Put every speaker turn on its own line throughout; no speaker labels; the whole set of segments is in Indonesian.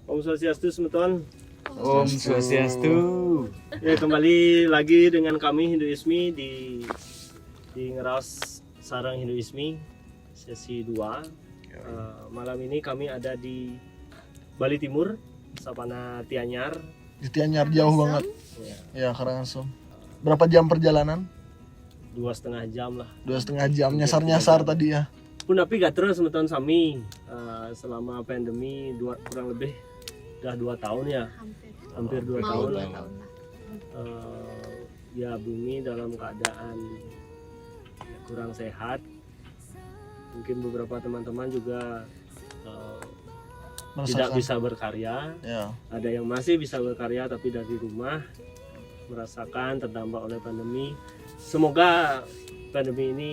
Om Swastiastu semeton.
Om Swastiastu.
Ya, kembali lagi dengan kami Hinduismi di Ngeras Sarang Hinduismi sesi 2. Malam ini kami ada di Bali Timur, Sapana Tianyar.
Di Tianyar jauh banget. Ya, Karangasem. Berapa jam perjalanan?
2,5 jam lah.
2,5 jam. Nyasar-nyasar tadi ya.
Pun tapi gak terus semeton sami selama pandemi kurang lebih udah 2 tahun ya. Hampir 2 tahun lah. Ya bumi dalam keadaan kurang sehat. Mungkin beberapa teman-teman juga tidak bisa berkarya.
Ya.
Ada yang masih bisa berkarya tapi dari rumah, merasakan terdampak oleh pandemi. Semoga pandemi ini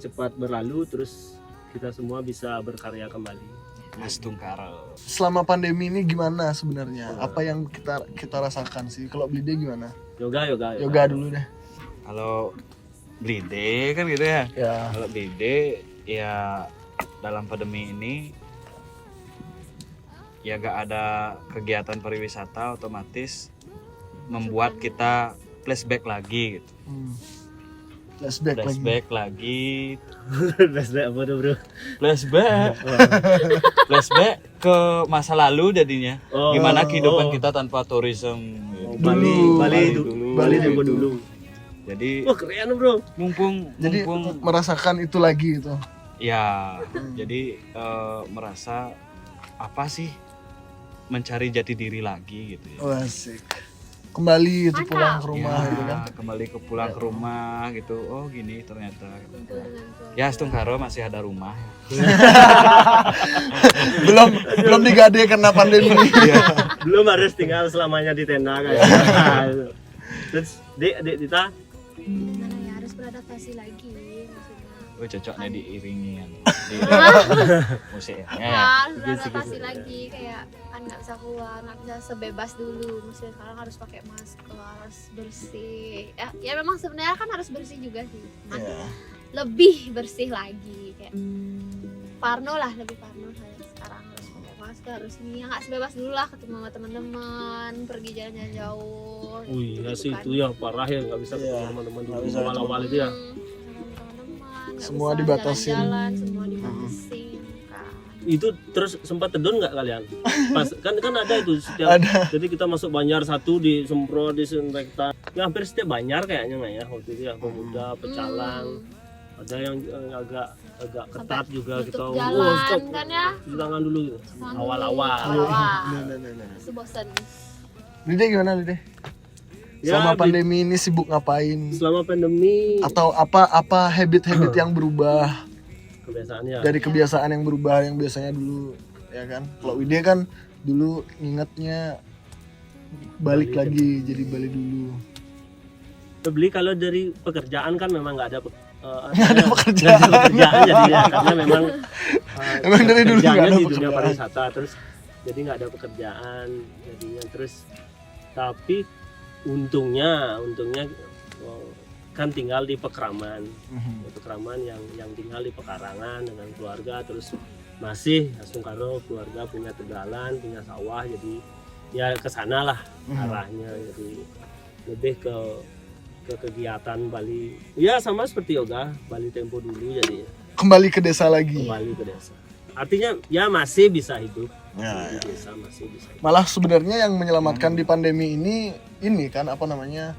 cepat berlalu terus kita semua bisa berkarya kembali.
Astungkaro.
Selama pandemi ini gimana sebenarnya? Apa yang kita rasakan sih? Kalau Blide gimana?
Yoga
Dulu deh.
Kalau Blide kan gitu ya.
Ya.
Kalau Blide ya dalam pandemi ini ya gak ada kegiatan pariwisata, otomatis membuat kita flashback lagi gitu. Flashback lagi.
Flashback apa tuh bro?
Flashback ke masa lalu jadinya. Gimana kehidupan kita tanpa tourism gitu.
Bali dulu.
Jadi
keren bro.
mumpung
Merasakan itu lagi itu.
ya jadi merasa apa sih, mencari jati diri lagi gitu ya.
Oh, asik. Kembali itu pulang ke rumah gitu kan.
Kembali pulang ke rumah gitu. Oh gini ternyata. Ya Astungkaro masih ada rumah.
belum digade karena pandemi.
Belum harus tinggal selamanya di tenda kayak. Terus Dita
ya harus beradaptasi lagi maksudnya.
Oh cocok nih diiringi kan. Musiknya.
Harus beradaptasi lagi, kayak kan nggak bisa keluar, nggak bisa sebebas dulu. Maksudnya sekarang harus pakai masker, harus bersih. Ya memang sebenarnya kan harus bersih juga sih. Lebih bersih lagi kayak parno lebih parno saya sekarang, harus pakai masker, harus ini ya nggak sebebas dulu lah, ketemu sama teman-teman, pergi jalan-jalan jauh.
ya sih itu ya parah ya, nggak bisa ketemu teman-teman dulu awal-awal itu ya.
Semua dibatasin.
Semua dibatasin kan.
Itu terus sempat tedon nggak kalian? Pas kan ada itu setiap. Jadi kita masuk Banjar satu disemprot, disinfektan. Ya hampir setiap Banjar kayaknya nggak ya waktu itu ya, Pemuda, Pecalang. Ada yang agak ketat juga kita.
Stop kan ya.
Cuci tangan dulu gitu. Awal-awal.
Itu bosan.
Lide gimana Lide? Selama pandemi ini sibuk ngapain?
Selama pandemi
atau apa habit-habit yang berubah?
Kebiasaannya.
Dari kebiasaan yang berubah yang biasanya dulu ya kan. Kalau Wide kan dulu ngingetnya balik lagi jadi Bali dulu.
Beli kalau dari pekerjaan kan memang nggak ada
pekerjaan
jadi ya, karena memang
emang dari dulu nggak ada
di dunia
pekerjaan.
pariwisata, terus jadi nggak ada pekerjaan jadinya, terus tapi untungnya kan tinggal di Pekraman, yang tinggal di pekarangan dengan keluarga, terus masih Astungkaro keluarga punya tegalan, punya sawah, jadi ya kesana lah arahnya, jadi lebih ke kegiatan Bali ya, sama seperti yoga Bali Tempo dulu, jadi
kembali ke desa lagi.
Kembali ke desa, artinya ya masih bisa hidup di desa, masih bisa hidup.
Malah sebenarnya yang menyelamatkan di pandemi ini kan apa namanya,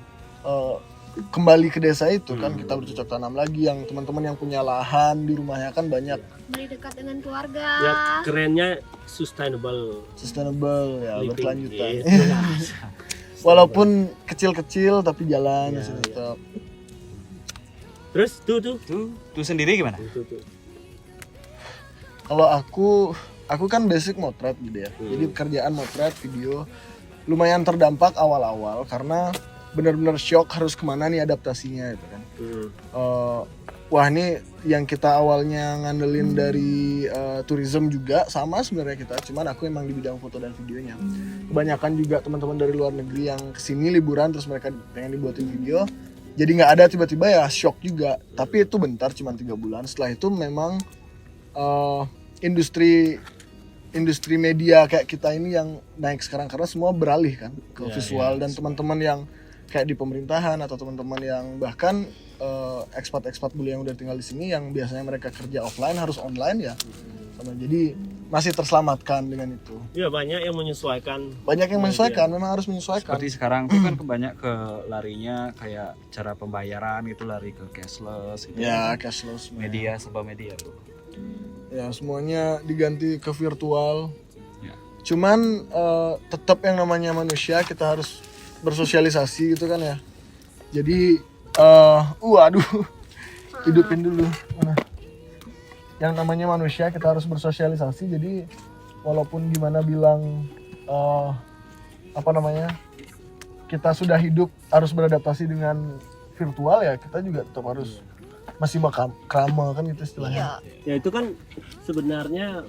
kembali ke desa itu kan, kita bercocok tanam lagi, yang teman-teman yang punya lahan di rumahnya kan banyak.
Kembali dekat dengan keluarga.
Ya kerennya sustainable
ya,
living.
berkelanjutan.
Gitu.
Walaupun kecil-kecil tapi jalan masih tetap.
Terus
Tuh sendiri gimana?
tuh.
Kalau aku kan basic motret gitu ya. Jadi pekerjaan motret video lumayan terdampak awal-awal karena benar-benar shock harus kemana nih adaptasinya gitu kan. Wah ini yang kita awalnya ngandelin dari tourism juga sama sebenarnya kita, cuman aku emang di bidang foto dan videonya. Kebanyakan juga teman-teman dari luar negeri yang kesini liburan terus mereka pengen dibuatin video, jadi nggak ada, tiba-tiba ya shock juga. Tapi itu bentar, cuma 3 bulan. Setelah itu memang industri industri media kayak kita ini yang naik sekarang karena semua beralih kan ke
Ya,
visual
ya.
dan teman-teman yang kayak di pemerintahan atau teman-teman yang bahkan ekspat-ekspat bule yang udah tinggal di sini yang biasanya mereka kerja offline harus online ya. Sama jadi masih terselamatkan dengan itu.
Ya banyak yang menyesuaikan.
Banyak yang menyesuaikan, memang harus menyesuaikan.
Seperti sekarang tuh kan banyak ke larinya kayak cara pembayaran gitu, lari ke cashless gitu.
Ya, cashless.
Media serba media tuh.
Ya, semuanya diganti ke virtual.
Ya.
Cuman tetap yang namanya manusia kita harus bersosialisasi gitu kan ya. Jadi aduh. Hidupin dulu. Mana? Yang namanya manusia kita harus bersosialisasi. Jadi walaupun gimana bilang kita sudah hidup harus beradaptasi dengan virtual ya, kita juga tetap harus masih krama kan gitu istilahnya.
Iya.
Ya itu kan sebenarnya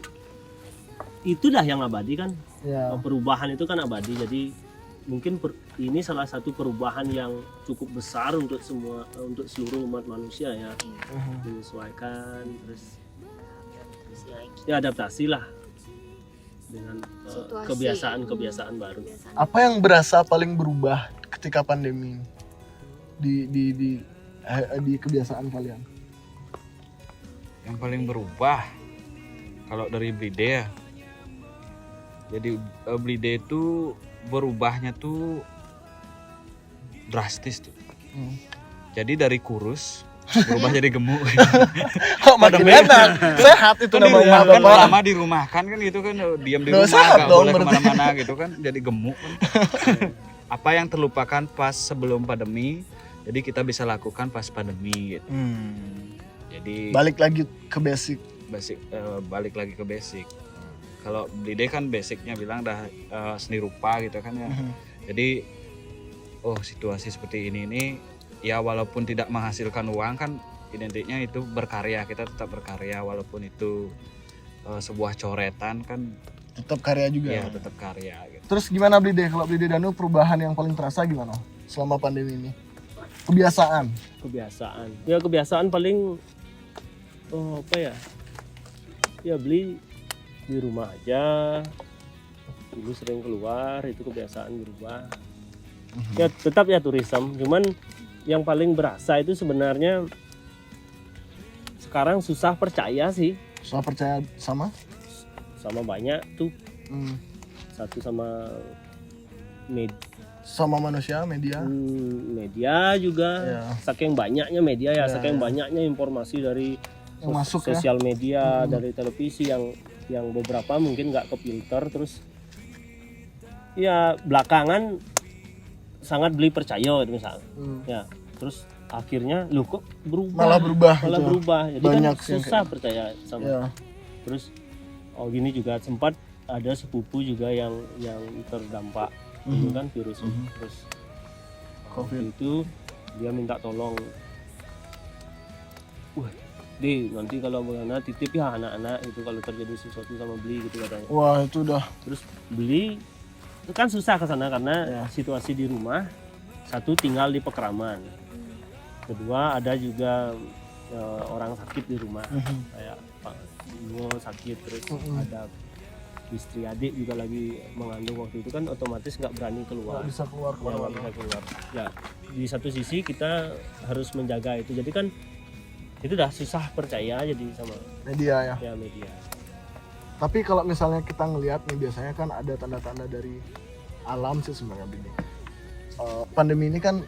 itu dah yang abadi kan.
Ya.
Perubahan itu kan abadi. Jadi mungkin ini salah satu perubahan yang cukup besar untuk seluruh umat manusia ya. Menyesuaikan terus
Terus lagi.
ya adaptasi lah dengan
Situasi.
kebiasaan baru.
Apa yang berasa paling berubah ketika pandemi ini? Di kebiasaan kalian?
Yang paling berubah kalau dari Blide ya. Jadi Blide itu berubahnya tuh drastis tuh. Jadi dari kurus berubah jadi gemuk.
Oh, makin enak. Sehat itu
Kan
namanya
kan
Bapak.
lama di rumah kan itu kan diam di
Nggak
rumah
sehat
nggak
dong,
boleh
berarti.
kemana-mana gitu kan jadi gemuk kan. Apa yang terlupakan pas sebelum pandemi jadi kita bisa lakukan pas pandemi gitu. Jadi
Balik lagi ke basic.
balik lagi ke basic. Kalau Blide kan basicnya bilang dah seni rupa gitu kan ya. Jadi situasi seperti ini ya walaupun tidak menghasilkan uang kan identiknya itu berkarya, kita tetap berkarya walaupun itu sebuah coretan kan
Tetap karya juga.
ya tetap karya gitu.
Terus gimana Blide? Kalau Blide Danu perubahan yang paling terasa gimana selama pandemi ini? Kebiasaan.
Ya kebiasaan paling ya beli di rumah aja. Dulu sering keluar, itu kebiasaan berubah. Ya tetap ya tourism, cuman yang paling berasa itu sebenarnya sekarang susah percaya sih
Soal percaya sama?
banyak tuh.
Hmm.
Satu sama
Sama manusia, media.
media juga.
Ya.
Saking banyaknya media ya,
Ya,
saking
ya.
banyaknya informasi dari
Yang masuk ya.
sosial media, dari televisi yang beberapa mungkin nggak kefilter, terus ya belakangan sangat beli percaya gitu misalnya. Ya, terus akhirnya lu kok berubah.
Malah berubah
Malah
gitu.
berubah. Jadi
Banyak
kan
sih yang
susah percaya sama.
Ya.
Terus gini juga sempat ada sepupu juga yang terdampak itu kan virus itu. Terus
Covid.
waktu itu dia minta tolong, nanti kalau bagaimana titip ya anak-anak itu kalau terjadi sesuatu sama beli gitu katanya.
Wah, itu udah.
Terus beli itu kan susah ke sana karena
Ya.
situasi di rumah. Satu tinggal di Pekraman, kedua ada juga orang sakit di rumah kayak Pak Ingo sakit, terus ada istri adik juga lagi mengandung waktu itu kan otomatis nggak berani keluar.
Nggak bisa keluar
Ya, nggak
kemana-mana.
bisa keluar. Ya di satu sisi kita harus menjaga itu, jadi kan itu udah susah percaya jadi sama
Media ya.
media.
Tapi kalau misalnya kita ngelihat nih biasanya kan ada tanda-tanda dari alam sih sebenarnya Bini. Pandemi ini kan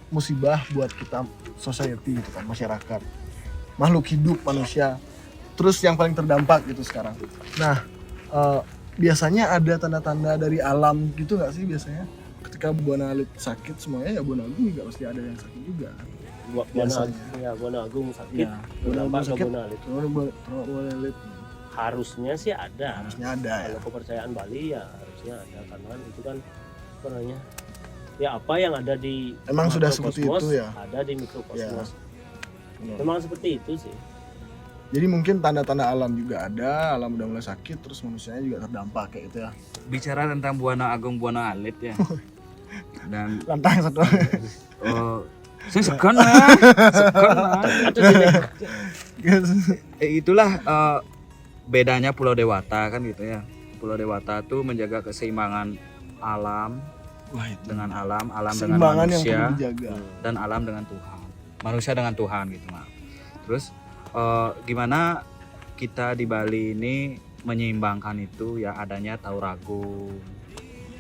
musibah buat kita society gitu kan, masyarakat, makhluk hidup manusia. Terus yang paling terdampak gitu sekarang. Nah, biasanya ada tanda-tanda dari alam gitu nggak sih biasanya? Ketika Buana Alit sakit semuanya ya Buana Agung juga pasti ada yang sakit juga.
Buana Agung sakit,
Ya,
berdampak ke
sakit.
Buana Alit.
Buana Alit
Harusnya sih ada.
harusnya ada ya.
Kalau kepercayaan Bali ya harusnya ada, karena itu kan apa namanya? Ya apa yang ada di
Emang sudah seperti
mikrokosmos,
itu ya?
ada di mikrokosmos.
Benar.
Memang seperti itu sih.
Jadi mungkin tanda-tanda alam juga ada, alam udah mulai sakit, terus manusianya juga terdampak kayak gitu ya.
Bicara tentang Buana Agung Buana Alit ya. Dan
Lantang satu.
saya segan lah.
Atau gini,
Itulah bedanya Pulau Dewata kan gitu ya. Pulau Dewata tuh menjaga keseimbangan alam
Wah, itu
dengan alam dengan
seimbangan yang
manusia,
perlu dijaga.
dan alam dengan Tuhan, manusia dengan Tuhan gitu maaf. Terus gimana kita di Bali ini menyeimbangkan itu ya, adanya Tauragung,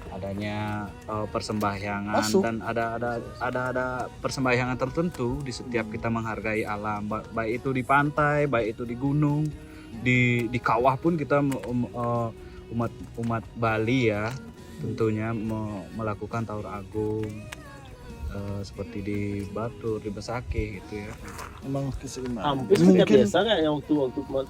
adanya persembahyangan,
Masuk.
dan ada persembahyangan tertentu di setiap kita menghargai alam, baik itu di pantai, baik itu di gunung, di kawah pun kita umat Bali ya tentunya melakukan Tauragung, seperti di Batur, di Besakih gitu ya.
Memang keseimbangan.
Hampir setiap desa kayak yang waktu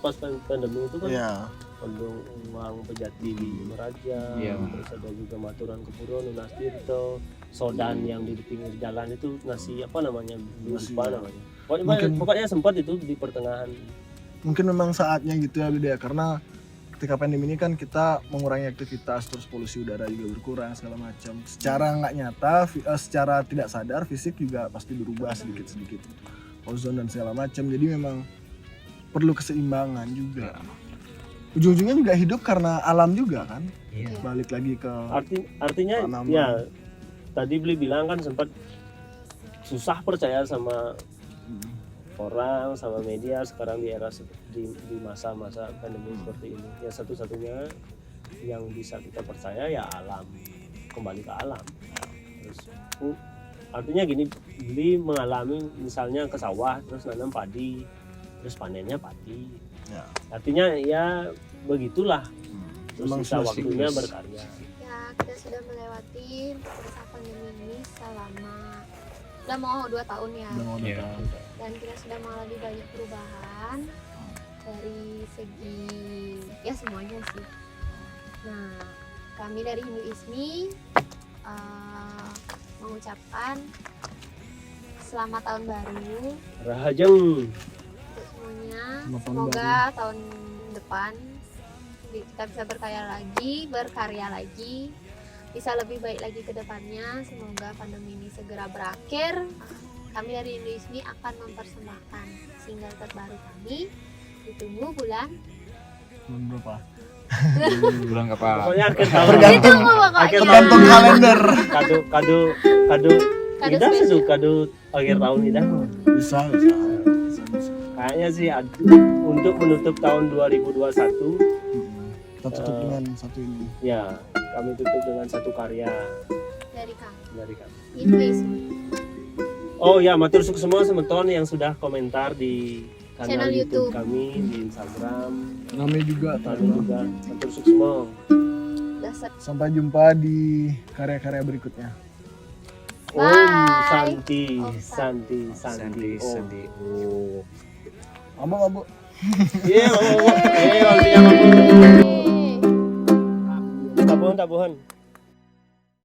pas pandemi itu kan
ya
Pendung Uang Pejati di Meraja,
Iya.
terus ada juga Maturan Kepuro, Nunas Tirto, Sodan yang di pinggir jalan itu nasi apa namanya, lupa namanya. Pokoknya sempat itu di pertengahan.
mungkin memang saatnya gitu ya Beda, karena ketika pandemi ini kan kita mengurangi aktivitas, terus polusi udara juga berkurang segala macam. Secara nggak nyata, secara tidak sadar fisik juga pasti berubah sedikit-sedikit, ozon dan segala macam. Jadi memang perlu keseimbangan juga. Ujung-ujungnya juga hidup karena alam juga kan.
Iya.
Balik lagi ke
Artinya
tanaman.
ya tadi Beli bilang kan sempat susah percaya sama orang, sama media sekarang di era di masa-masa pandemi seperti ini. Ya satu-satunya yang bisa kita percaya ya alam, kembali ke alam. Terus artinya gini, Beli mengalami misalnya ke sawah terus nanam padi, terus panennya padi.
Ya.
Artinya ya begitulah. Terus
Memang
sisa
sudah
waktunya
siklus.
berkarya.
Ya, kita sudah melewati masa pandemi ini selama udah mau 2 tahun ya.
Udah mau
Iya.
datang.
Dan kita sudah mengalami banyak perubahan dari segi ya semuanya sih. Nah, kami dari Hindu ISMI mengucapkan selamat tahun baru
Rahajeng.
untuk semuanya.
Selamat tahun
Semoga tahun depan kita bisa berkarya lagi, bisa lebih baik lagi ke depannya. Semoga pandemi ini segera berakhir. Kami dari Hindu ISMI akan mempersembahkan single terbaru kami. Ditunggu bulan
Belum berapa?
Bulan kapan?
Pokoknya akhir tahun.
Tergantung.
Akhir
pokoknya.
Tergantung kalender.
Kado
Kado
Ida sih
spesial.
kado akhir tahun Ida.
Bisa.
Kayaknya sih untuk menutup tahun 2021
Kita tutup dengan satu ini.
ya kami tutup dengan satu karya
Dari kami
dari kami.
Hindu ISMI.
Oh ya, matur suku semua semeton yang sudah komentar di
Channel
kanal YouTube
YouTube.
kami, di Instagram.
Kami juga
Lalu juga matur suku semua.
Dasar.
sampai jumpa di karya-karya berikutnya.
Bye.
Om Santi,
Om
Santi, Santi.
Santi.
Oh.
Abang.
Iya, waktunya mabuk.